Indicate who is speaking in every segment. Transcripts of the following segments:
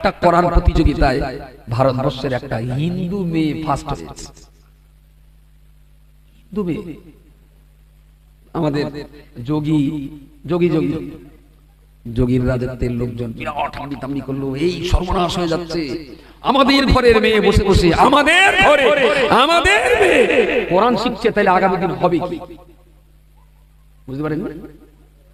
Speaker 1: একটা কোরআন প্রতিযোগিতায় ভারতবর্ষের একটা হিন্দু মেয়ে ফার্স্ট হয়েছে। হিন্দু মেয়ে, আমাদের যোগীর রাজত্বের লোকজন বিরাট হামড়ি করলো, এই সর্বনাশ হয়ে যাচ্ছে, আমাদের ঘরের মেয়ে বসে বসে আমাদের ঘরে আমাদের মেয়ে কোরআন শিখছে, তাহলে আগামী দিন হবে কি? বুঝতে পারেন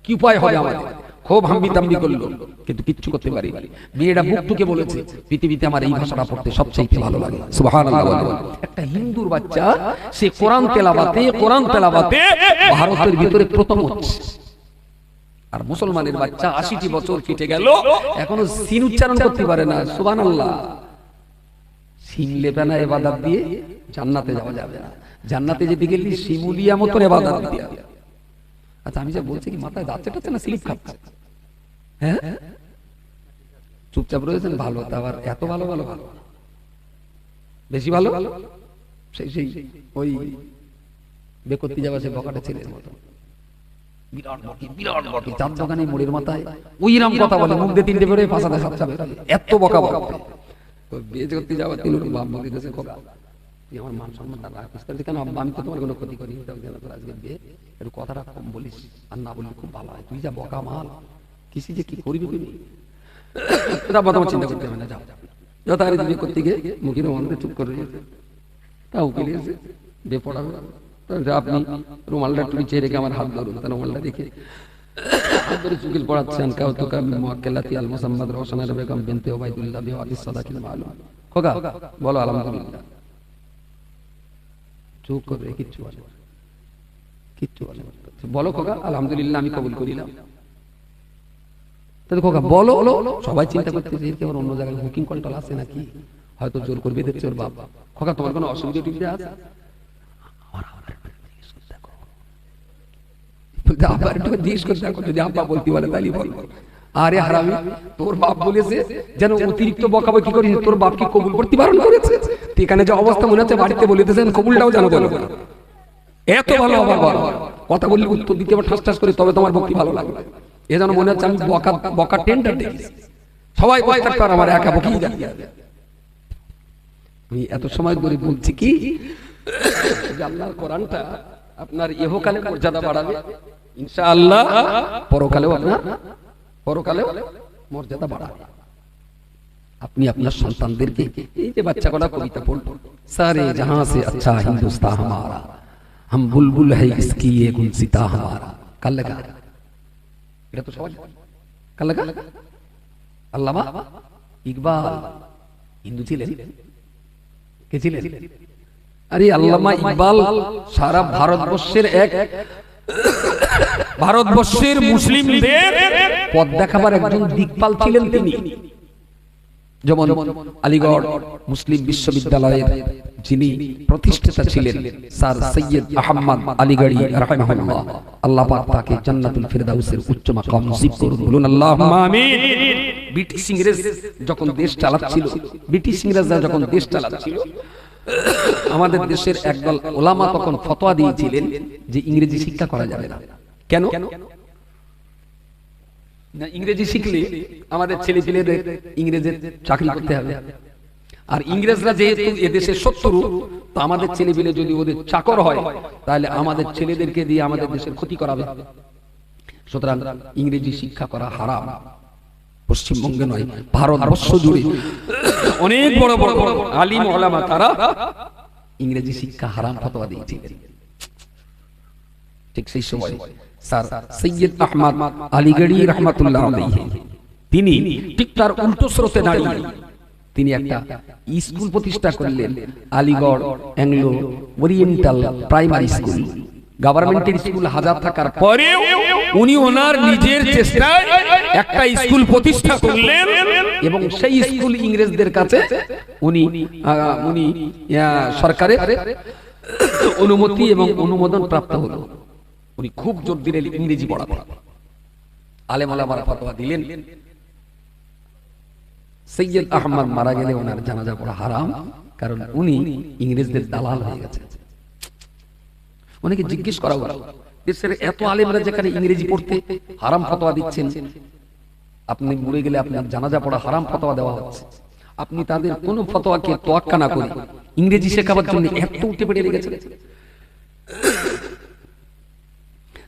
Speaker 1: কি উপায় হবে আমাদের? খুব হাম্বি করলো, কিন্তু কিচ্ছু করতে পারি। মেয়েটা বুকটুকে বলেছে, পৃথিবীতে আমার এই ভাষাটা পড়তে সবচেয়ে ভালো লাগে। সুবহানাল্লাহ। একটা হিন্দুর বাচ্চা সে কোরআন তেলাওয়াতে ভারতের ভিতরে প্রথম হচ্ছে। আর মুসলমানের বাচ্চা ৮০টি বছর কেটে গেল, এখনো সিন উচ্চারণ করতে পারে না। সুবহানাল্লাহ। সিন লেপে না ইবাদত দিয়ে জান্নাতে যাওয়া যাবে না। জান্নাতে যেতে গেলে শিমুলিয়া মতন ইবাদত দিতে হবে। আচ্ছা, আমি যা বলছি কি মাথায় যাচ্ছে টাচ্ছে না, স্লিপ খাচ্ছে? হ্যাঁ, চুপচাপ রয়েছেন, ভালো। আবার এত ভালো বেশি ভালো, সেই ওই বেকতি যাওয়া সে বকাটা ছেলের মতো, বিরাট বকি, চার দোকানে মুড়ির মাথায় ওইরাম কথা বলে, মুখ দিয়ে তিনটে বেরোয়, পাঁচাতে সাতটা বেরোয়, এত বকা বিয়ে করতে যাওয়া তিন বাপ বলিতেছে, তুই আমার মান সম্মান রাখিস কেন? আমি তো তোমার কোনো ক্ষতি করি, আজকে বিয়ে একটু কথাটা কম বলিস, আর না বললে খুব ভালো হয়। তুই যা বকা মাল, কিসি যে কি করবি তুমি তোমার চিন্তা করতে হবে না, যাও যথারীতি বিয়ে করতে গিয়ে মুখির মধ্যে চুপ করে তা উকিল এসে বিয়ে পড়াবে। আপনি রুমালটা একটু নিচে রেখে আমার হাত ধরুন, তাহলে রুমালটা রেখে হাত ধরে চুকিল পড়াচ্ছেন। কাউ তো মুআক্কেলাতি আল মুসাম্মাদ রওশনা বেগম বিনতে ওবাইদুল্লাহ বিওয়াদিস সাদাকিল মালুম। খোকা বলো আলহামদুলিল্লাহ। চুপ করে কিচ্ছু বলে বলো খোকা আলহামদুলিল্লাহ, আমি কবুল করিলাম। তাহলে খোকা বলো। সবাই চিন্তা করতেছে কি আমার অন্য জায়গায় বুকিং কন্ট্রোল আছে নাকি, হয়তো জোর করবে দেখছে ওর বাপ। খোকা তোমার কোনো অসুবিধা টুবিধা আছে? আবার একটু জিজ্ঞেস করতে, যদি আব্বা বলতে বলে তাহলে বল। আরে হারামি, তোর বাপ বলেছে যেন অতিরিক্ত বকাবো কি করিস, তোর বাপ কি কবুল করতে বারণ করেছে? এখানে যে অবস্থা মনে হচ্ছে বাড়িতে বলিতেছেন, কবুলটাও জানো বলো। এত ভালো আবার বল, কথা বললে উত্তর দিতে আবার ঠাস ঠাস করে, তবে তোমার ভক্তি ভালো লাগবে। এ যেন মনে হচ্ছে আমি বকা টেন্ডার দেখেছি, সবাই বয় থাকতো আর আমার একা বকি যায়। আমি এত সময় ধরে বলছি কি, আল্লাহর কোরআনটা আপনার ইহকালে মর্যাদা বাড়াবে ইনশাআল্লাহ, পরকালেও মর্যাদা বাড়াবে। আপনি আপনার সন্তানদেরকে এই যে বাচ্চাগুলা কবিতা পড়তো, সারে জাহাঁ সে আচ্ছা হিন্দুস্তান হামারা, हम बुलबुल है इसकी ये गुलसिता हमारा। কাল লাগা এটা তো সবাই কাল লাগা। আল্লামা ইকবাল হিন্দু ছিলেন, কে ছিলেন? আরে আল্লামা ইকবাল সারা ভারতবর্ষের মুসলিমদের পথ দেখাবার একজন দিকপাল ছিলেন তিনি। যেমন আলিগড় মুসলিম বিশ্ববিদ্যালয়ের যিনি প্রতিষ্ঠাতা ছিলেন স্যার সৈয়দ আহমদ আলীগড়ি রাহিমাহুল্লাহ, আল্লাহ পাক তাকে জান্নাতুল ফিরদাউসের উচ্চ মাকাম নসিব করুন, বলুন আল্লাহুম্মা আমিন। ব্রিটিশ ইংরেজ যখন দেশ চালাচ্ছিল, আমাদের দেশের একদল ওলামা তখন ফতোয়া দিয়েছিলেন যে ইংরেজি শিক্ষা করা যাবে না। কেন না? ইংরেজি শিখলে আমাদের ছেলেপিলেদের ইংরেজের চাকরি করতে হবে, আর ইংরেজরা যেহেতু এদেশের শত্রু, তো আমাদের ছেলেপিলে যদি ওদের চাকর হয়, তাহলে আমাদের ছেলেদেরকে দিয়ে আমাদের দেশের ক্ষতি করাবে। সুতরাং ইংরেজি শিক্ষা করা হারাম। পশ্চিমবঙ্গে নয়, ভারতবর্ষ জুড়ে অনেক বড় বড় আলিম ওলামা তারা ইংরেজি শিক্ষা হারাম ফতোয়া দিয়েছিলেন। ঠিক সেই সময় স্যার সৈয়দ আহমদ আলীগড়ি রহমাতুল্লাহ আলাইহি তিনি ঠিক তার উল্টো স্রোতে দাঁড়িয়ে তিনি একটা স্কুল প্রতিষ্ঠা করলেন, Aligarh Anglo oriental primary school. গভর্নমেন্টের স্কুল হাজার থাকার পরেও উনি ওনার নিজের চেষ্টায় একটা স্কুল প্রতিষ্ঠা করলেন, এবং সেই স্কুল ইংরেজদের কাছে উনি সরকারের অনুমতি এবং অনুমোদন প্রাপ্ত হলো। উনি খুব জোর দিলেন ইংরেজি পড়াতে। আলেম ওলামারা ফতোয়া দিলেন সৈয়দ আহমদ মারা গেলে ওনার জানাজা পড়া হারাম, কারণ উনি ইংরেজদের দালাল হয়ে গেছেন। অনেকে জিজ্ঞেস করা হলো, দেশের এত আলেমরা যেখানে ইংরেজি পড়তে হারাম ফতোয়া দিচ্ছেন, আপনি মরে গেলে আপনার জানাজা পড়া হারাম ফতোয়া দেওয়া হচ্ছে। আপনি তাদের কোন ফতোয়াকে তোয়াক্কা না করে ইংরেজি শেখাবার জন্য এত উঠে পড়ে লেগেছেন।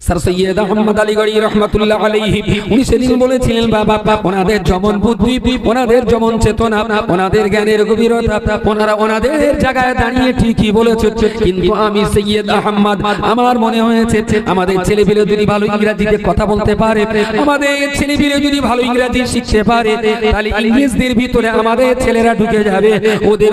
Speaker 1: স্যার সৈয়দ আহমদ আলী গড়ি রহমাতুল্লাহ আলাইহি উনি সেদিন বলেছিলেন, বাবা ওনাদের যেমন বুদ্ধি, ওনাদের যেমন চেতনা, ওনাদের জ্ঞানের গভীরতা, ওনারা ওনাদের জায়গায় দাঁড়িয়ে ঠিকই বলেছে। কিন্তু আমি সৈয়দ আহমদ, আমার মনে হয়েছে আমাদের ছেলেপিলে যদি ভালো ইংরেজিতে কথা বলতে পারে, আমাদের ছেলেপিলে যদি ভালো ইংরেজি শিখতে পারে, তাহলে ইংরেজদের ভিতরে আমাদের ছেলেরা ঢুকে যাবে, ওদের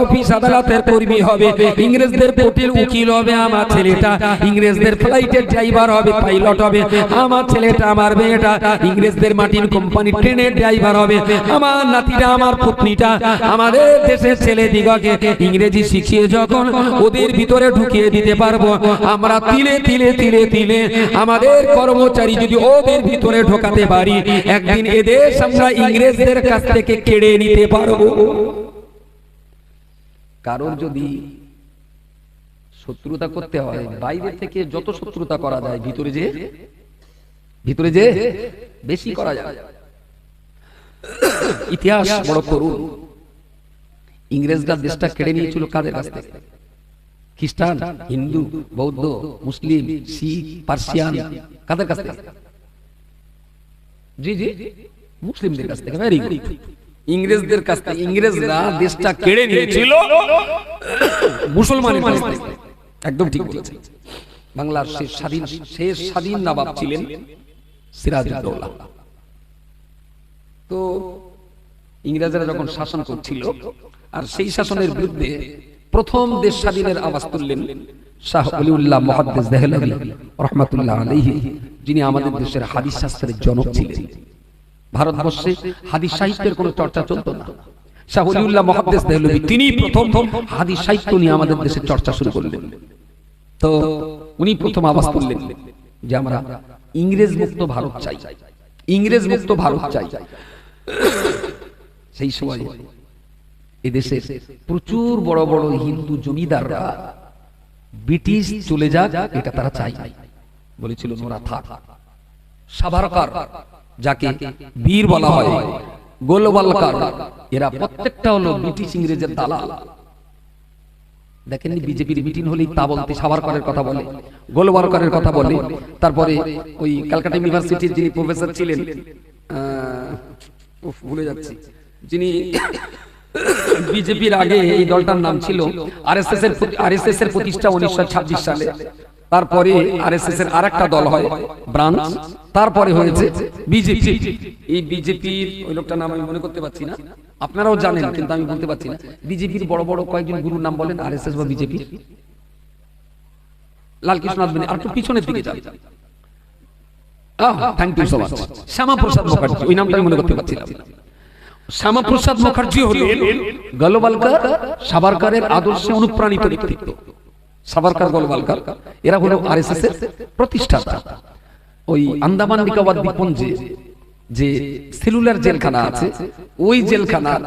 Speaker 1: অফিস আদালতের কর্মী হবে, ইংরেজদের কোর্টের উকিল হবে আমার ছেলেটা, ইংরেজদের ফ্লাইটের ড্রাইভার হবে, পাইলট হবে আমার ছেলেটা, আমার মেয়েটা ইংরেজদের মাটির কোম্পানি ট্রেনের ড্রাইভার হবে, আমার নাতিরা, আমার পত্নীটা। আমাদের দেশের ছেলে দিগকে ইংরেজি শিখিয়ে যখন ওদের ভিতরে ঢুকিয়ে দিতে পারবো, আমরা তিলে তিলে তিলে তিলে আমাদের কর্মচারী যদি ওদের ভিতরে ঢোকাতে পারি, একদিন এদেশ আমরা ইংরেজদের কাছ থেকে কেড়ে নিতে পারবো। কারণ যদি শত্রুতা করতে হয়, বাইরে থেকে যত শত্রুতা করা যায়, ভিতরে যে বেশি করা যায়। ইতিহাস বড় করুন। ইংরেজরা দেশটা কেড়ে নিয়েছিল কাদের কাছ থেকে? খ্রিস্টান, হিন্দু, বৌদ্ধ, মুসলিম, শিখ, পার্সিয়ান, কাদের কাছ থেকে? জি মুসলিমদের কাছ থেকে। Very good. ইংরেজদের কাছ থেকে। ইংরেজরা দেশটা কেড়ে নিয়েছিল মুসলমানের কাছ থেকে। একদম ঠিক বলেছেন। বাংলার শেষ স্বাধীন নবাব ছিলেন সিরাজউদ্দৌলা। তো ইংরেজরা যখন শাসন করছিল, আর সেই শাসনের বিরুদ্ধে প্রথম দেশ স্বাধীনের আওয়াজ তুললেন শাহ ওলিউল্লাহ মুহাদ্দিস দেহলভী রাহমাতুল্লাহ আলাইহি, যিনি আমাদের দেশের হাদিস শাস্ত্রের জনক ছিলেন। ভারতবর্ষে হাদিস সাহিত্যের কোনো চর্চা চলতো না। শাহ ওলিউল্লাহ মুহাদ্দিস দেহলভী তিনি প্রথম হাদিস সাহিত্য নিয়ে আমাদের দেশে চর্চা শুরু করলেন। তো উনি প্রথম আওয়াজ তুললেন যে আমরা ইংরেজ মুক্ত ভারত চাই, ইংরেজ মুক্ত ভারত চাই। সেই সময় এদেশের প্রচুর বড় বড় হিন্দু জমিদাররা ব্রিটিশ চলে যাক এটা তারা চাই বলেছিল। ওরা থাক। সাভারকার, যাকে বীর বলা হয়, গোলওয়ালকার, এরা প্রত্যেকটা হলো ব্রিটিশ ইংরেজের দালাল। দেখেননি বিজেপির মিটিং হলেই তা বলতে সাভারকরের কথা বলে, গোলওয়ালকারের কথা বলে। তারপরে ওই ক্যালকাটা ইউনিভার্সিটির যিনি প্রফেসর ছিলেন, ভুলে যাচ্ছি, যিনি বিজেপির আগে এই দলটার নাম ছিল আরএসএস এর প্রতিষ্ঠা 1926 সালে। তারপরে আরএসএস এর আরেকটা দল হয় ব্রাঞ্চ, তারপরে হয়েছে বিজেপি। এই বিজেপির ওই লোকটার নাম আমি মনে করতে পারছি না, আপনারাও জানেন কিন্তু আমি বলতে পারছি না। বিজেপির বড় বড় কয়েকজন গুরুর নাম বলেন আরএসএস বা বিজেপি। লালকৃষ্ণ আদবানি, আর একটু পিছনের দিকে যান। Thank you so much. Shyamaprasad Mukherjee, ওই নামটা আমি মনে করতে পারছিলাম। শ্যামাপ্রসাদ মুখার্জি হলেন গোলওয়ালকার, সাভারকরের আদর্শে অনুপ্রাণিত ব্যক্তিত্ব। সাভারকর, গোলওয়ালকার এরা হলো আরএসএস এর প্রতিষ্ঠাতা। ওই আন্দামান নিকোবর দ্বীপপুঞ্জে যে সেলুলার জেলখানা আছে, ওই জেলখানার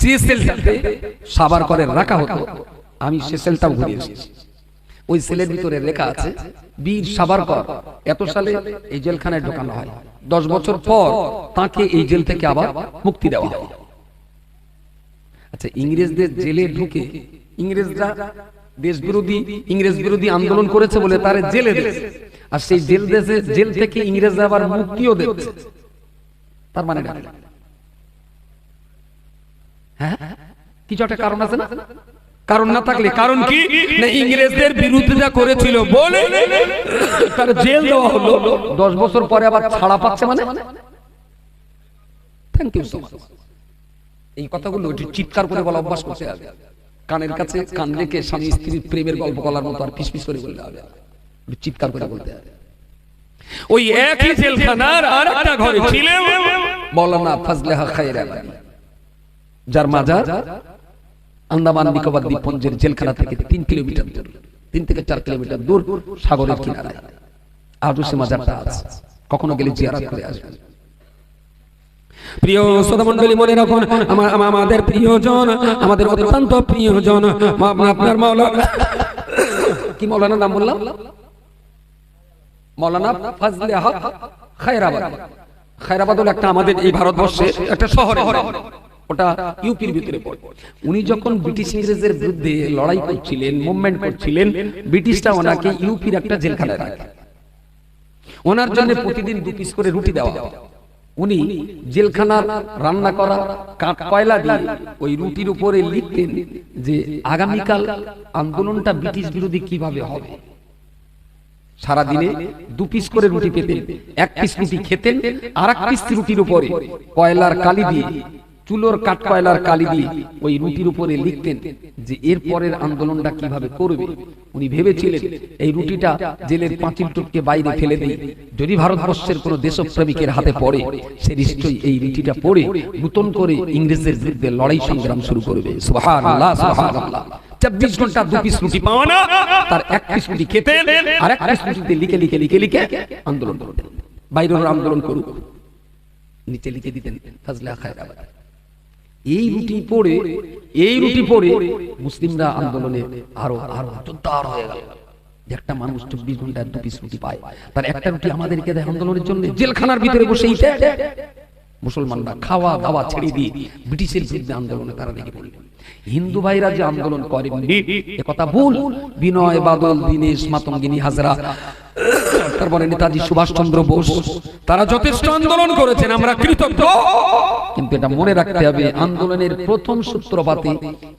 Speaker 1: যে সেলটাতে সাভারকরের রাখা হতো, আমি সে সেলটাও ঘুরে এসেছি। ওই সেলের ভিতরে লেখা আছে বীর সাভারকর এত সালে এই জেলখানায় ঢোকানো হয়, 10 বছর পর তাকে এই জেল থেকে আবার মুক্তি দেওয়া হয়। আচ্ছা, ইংরেজদের জেলে ঢুকে ইংরেজরা ইংরেজ বিরোধী আন্দোলন করেছে বলে তার জেলে দিয়েছে, আর সেই জেল থেকে ইংরেজরা আবার মুক্তিও দিচ্ছে। তার মানে হ্যাঁ কিছু একটা কারণ আছে না? কারণ না থাকলে কারণ কি না, ইংরেজদের বিরোধিতা করেছিল বলে তার জেল দেওয়া হলো, 10 বছর পরে আবার ছাড়া পাচ্ছে। মানে থ্যাংক ইউ সো মাচ। এই কথাগুলো চিৎকার করে বলা অভ্যাস করতে হবে। কানের কাছে কান রেখে স্বামী স্ত্রীর প্রেমের গল্প বলার মতো আর ফিসফিস করে বলতে হবে, চিৎকার করে বলতে হবে। ওই একই জেলখানার আরেকটা ঘরে ছিলেন মাওলানা ফজলে হক খায়রাবাদী, যার মাজার আন্দামান নিকোবর দ্বীপপুঞ্জের জেলখানা থেকে 3 কিলোমিটার দূর, 3 থেকে 4 কিলোমিটার দূর সাগরের কিনারায়। আজও সে মাজারটা আছে, কখনো গেলে জিয়ারত করে আসবেন। প্রিয় শ্রোতা মণ্ডলী, মনে রাখুন আমাদের প্রিয়জন, আমাদের অত্যন্ত প্রিয়জন আপনার মাওলানা, কি মাওলানা নাম বললাম? মাওলানা ফজলে হক খায়রাবাদ। খায়রাবাদ হলো একটা আমাদের এই ভারতবর্ষে একটা শহরে, ওটা ইউপির ভিতরে পড়ে। উনি যখন ব্রিটিশ ইংরেজদের বিরুদ্ধে লড়াই করছিলেন, মুভমেন্ট করছিলেন, ব্রিটিশরা ওনাকে ইউপির একটা জেলখানায় রাখে। ওনার জন্য প্রতিদিন 2 পিস করে রুটি দেওয়া। উনি জেলখানার রান্না করা কাঠ কয়লা দিয়ে ওই রুটির উপরে লিখতেন যে আগামীকাল আন্দোলনটা ব্রিটিশ বিরোধী কিভাবে হবে। সারা দিনে 2 পিস করে রুটি পেতেন, 1 পিস রুটি খেতেন, আর 1 পিস রুটির উপরে কয়লার কালি দিয়ে, চুলোর কাঠ কয়লার কালি দিয়ে ওই রুটির উপরে লিখতেন যে এর পরের আন্দোলনটা কিভাবে করবে। উনি ভেবেছিলেন এই রুটিটা জেলের পাঁচিল টুককে বাইরে ফেলে দেই, যদি ভারতবর্ষের কোন দেশপ্রেমিকের হাতে পড়ে সে নিশ্চয়ই এই রুটিটা পড়ে নতুন করে ইংরেজদের বিরুদ্ধে লড়াই সংগ্রাম শুরু করবে। সুবহানাল্লাহ, সুবহানাল্লাহ। 24 ঘন্টা 2 পিস রুটি পাওয়া না, তার 1 পিস রুটি খেতেন, আর 1 পিস রুটিতে লিখে লিখে লিখে লিখে আন্দোলন করতেন। বাইরের আন্দোলন করুক, নিচে লিখে দিতেন ফাজলা খায়রাবাদ। এই রুটি পড়ে মুসলিমরা আন্দোলনে আরো জোরদার হয়ে গেল। একটা মানুষ 24 ঘন্টায় 2 পিস রুটি পায়, তার একটা রুটি আমাদেরকে দেয় আন্দোলনের জন্য। জেলখানার ভিতরে বসে মুসলমানরা খাওয়া দাওয়া ছেড়ে দিয়ে ব্রিটিশের বিরুদ্ধে আন্দোলনে তারা লেগে পড়ল। হিন্দু ভাইরা যে আন্দোলন করেননি এ কথা ভুল। বিনয় বাদল, দীনেশ, মাতঙ্গিনী হাজরা, তারপরে নেতাজি সুভাষচন্দ্র বোস, তারা যথেষ্ট আন্দোলন করেছেন, আমরা কৃতজ্ঞ। কিন্তু এটা মনে রাখতে হবে, আন্দোলনের প্রথম সূত্রপাতে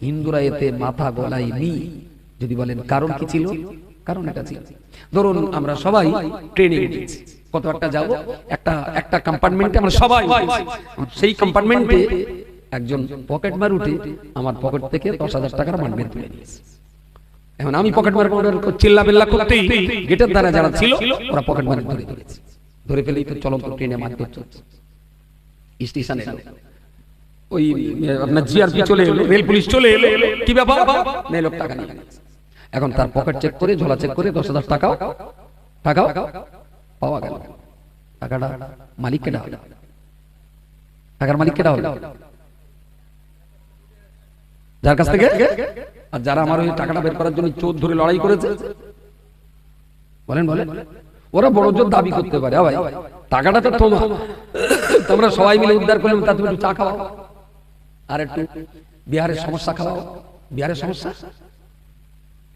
Speaker 1: হিন্দুরা এতে মাথা গলায়নি। যদি বলেন কারণ কি ছিল, কারণ এটা ছিল, ধরুন আমরা সবাই ট্রেনে গেছি, কত একটা যাব, একটা কম্পার্টমেন্টে আমরা সবাই, সেই কম্পার্টমেন্টে একজন পকেট মার উঠে আমার পকেট থেকে 10,000 টাকার মানবেন তুলে নিয়েছে। এখন আমি পকেট মার চিল্লা বিল্লা করতেই গেটের দ্বারা যারা ছিল ওরা পকেট মার ধরে ফেলেছে। ধরে ফেলেই তো চলন্ত ট্রেনে মারতে চলছে। স্টেশনে ওই আপনার জিআরপি চলে এলো, রেল পুলিশ চলে এলো, কি ব্যাপার, না লোক টাকা নিয়ে গেছে। এখন তার পকেট চেক করে, ঝোলা চেক করে 10,000 টাকাও পাওয়া গেল। টাকাটা মালিক কেডা হলো? টাকার মালিক কেডা হলো? যার কাছ থেকে, আর যারা আমার ওই টাকাটা বের করার জন্য চোর ধরে লড়াই করেছে, বলেন ওরা বড় জোর দাবি করতে পারে ভাই টাকাটা তো তোমার, তোমরা সবাই মিলে উদ্ধার করলে তা তুমি একটু চা খাওয়াও, আর একটু বিহারের সমস্যা খাওয়াও। বিহারের সমস্যা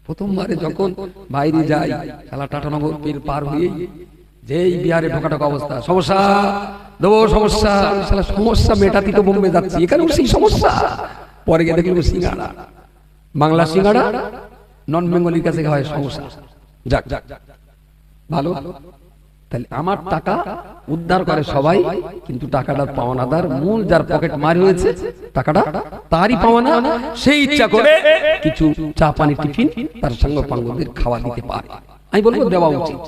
Speaker 1: প্রথমবারে যখন বাইরে যাই, খেলা টাটানগর পার হয়ে যেই বিহারে ঢোকা অবস্থা, সমস্যা দেবো, সমস্যা মেটাতে তো বোম্বে যাচ্ছি, এখানে সেই সমস্যা। পরে গিয়ে দেখলাম সিঙ্গাড়া, বাংলা সিঙ্গাড়া নন বেঙ্গলির কাছে হয় সমস্যা। যাক ভালো, তাহলে আমার টাকা উদ্ধার করে সবাই, কিন্তু টাকাটা পাওনাদার মূল যার পকেট মারি হয়েছে, টাকাটা তারই পাওনা। সেই ইচ্ছা করে কিছু চা পানি টিফিন তার সঙ্গে পাঙ্গদের খাওয়া দিতে পারে। আমি বলবো দেওয়া উচিত,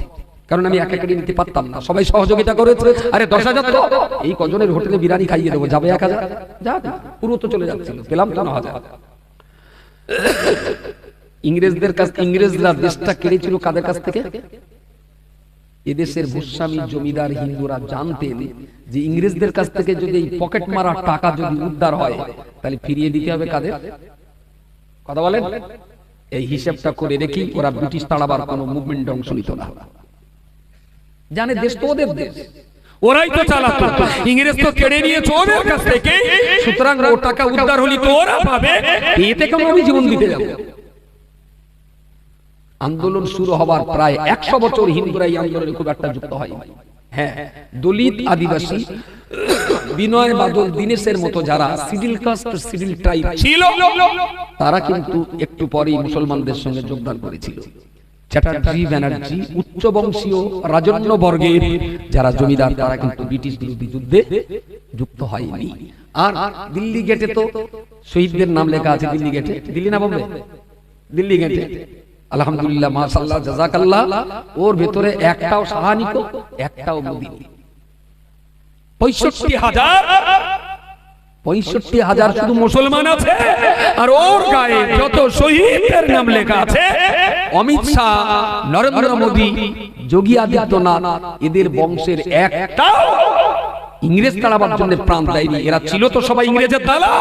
Speaker 1: কারণ আমি একা একাই নিতে পারতাম না, সবাই সহযোগিতা করেছে। আরে 10,000 তো এই কজনের হোটেলে বিরিয়ানি খাইয়ে দেবো, যাবে 1,000, যা পুরো তো চলে যাচ্ছিল, পেলাম তো 9,000। ইংরেজদের কাছ, ইংরেজরা দেশটা কেড়েছিল কাদের কাছ থেকে? এদেশের ভূস্বামী জমিদার হিন্দুরা জানতেন যে ইংরেজদের কাছ থেকে যদি এই পকেট মারা টাকা যদি উদ্ধার হয় তাহলে ফিরিয়ে দিতে হবে কাদের? কথা বলেন। এই হিসাবটা করে রেখে ওরা ব্রিটিশ তাড়াবার কোনো মুভমেন্ট অংশ নিত না। জানে দেশ তো ওদের দেশ, ওরাই তো চালাতো, ইংরেজ তো কেড়ে নিয়েছে ওদের কাছ থেকে, সুতরাং ও টাকা উদ্ধার হলি তো ওরা পাবে, এতে কেন আমি জীবন দিতে যাব? আন্দোলন শুরু হবার প্রায় 100 বছর হিন্দুরা এই আন্দোলনে খুব একটা যুক্ত হয়। হ্যাঁ, দলিত, আদিবাসী, বিনয় বাদল, দীনেশের মতো যারা সিডিল কাস্ট, সিডিল ট্রাইব ছিল, তারা কিন্তু একটু পরেই মুসলমানদের সঙ্গে যোগদান করেছিল। চ্যাটার্জি, ব্যানার্জি, উচ্চ বংশীয় রাজন্য বর্গের যারা জমিদার, তারা কিন্তু ব্রিটিশ বিরোধী যুদ্ধে যুক্ত হয়নি। আর দিল্লি গেটে তো শহীদদের নাম লেখা আছে, দিল্লি গেটে, দিল্লি না বোম্বে, দিল্লি গেটে আলহামদুলিল্লাহ, মাশাআল্লাহ, জাযাকাল্লাহ, ওর ভেতরে একটাও সাহানিক, একটাও মোদি। 65,000 শুধু মুসলমান আছে, আর ওর গায়ে যত শহীদের নাম লেখা আছে, অমিত শাহ, নরেন্দ্র মোদী, যোগী আদিত্যনাথ, এদের বংশের একটাও ইংরেজ তাড়াবার জন্য প্রাণ দেয়নি। এরা ছিল তো সবাই ইংরেজের দালাল,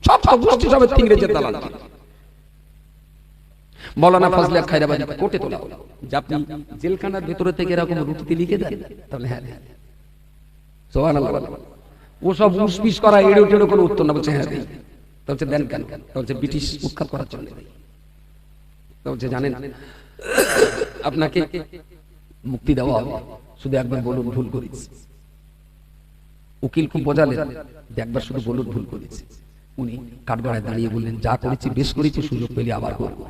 Speaker 1: সব গোষ্ঠী সব ইংরেজের দালাল। মৌলানা ফজলে খায়রাবাদী কোর্টে তোলা হলো যে আপনি জেলখানার ভেতরে থেকে এরকম রুটিতে লিখে দেন, তাহলে হ্যাঁ হ্যাঁ সুবহানাল্লাহ। ও সব উসপিস করা এড়ো টেড়ো কোনো উত্তর না, বলছে হ্যাঁ দেই। তো বলছে দেন কেন? তো বলছে ব্রিটিশ উৎখাত করার জন্য দেই। তো বলছে জানেন আপনাকে মুক্তি দেওয়া হবে, শুধু একবার বলুন ভুল করেছি। উকিল খুব বোঝালেন যে একবার শুধু বলুন ভুল করেছি। উনি কাঠগড়ায় দাঁড়িয়ে বললেন যা করেছি বেশ করেছি, সুযোগ পেলে আবার করবো।